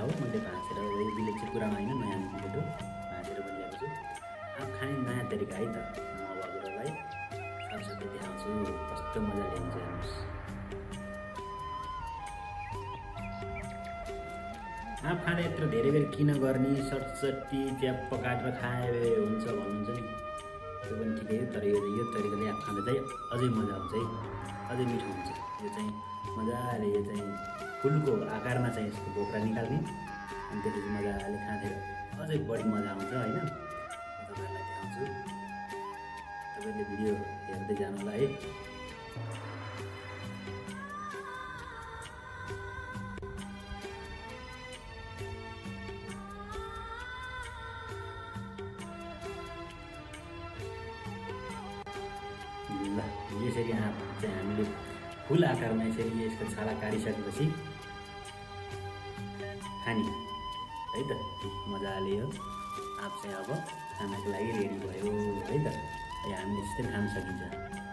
हो मैले भाँचेर डिलेक्सी पुरानो होइन नयाँ मिठो भाँचेर पनि ल्याएको छु। आँप खाने नयाँ तरिका है त। म अब हजुरहरूलाई साथसाथै देखाउँछु कस्तो मजाले हुन्छ हेर्नुहोस्। आँप खाँदा यत्रो धेरै बेर किन गर्ने, सटसट्टी च्याप्प काटेर खाए हुन्छ भन्नुहुन्छ नि, त्यो पनि ठिकै हो। तर यो तरिकाले आँप खाँदा चाहिँ अझै मजा हुन्छ है, अझै मिठो हुन्छ। यो चाहिँ मजाले यो चाहिँ फुलको आकारमा चाहिँ यसको बोक्रा निकाल्ने अनि त्यसपछि मजाले खाँदै अझै बढी मजा आउँछ होइन। म तपाईँहरूलाई देखाउँछु, तपाईँले भिडियो हेर्दै जानु होला है। ल यसरी आँप चाहिँ हामीले फुल आकारमा यसरी यसको छाला काटिसकेपछि खाने है त। मजाले यो आँप चाहिँ अब खानको लागि रेडी भयो है त। हामीले यस्तै खान सकिन्छ।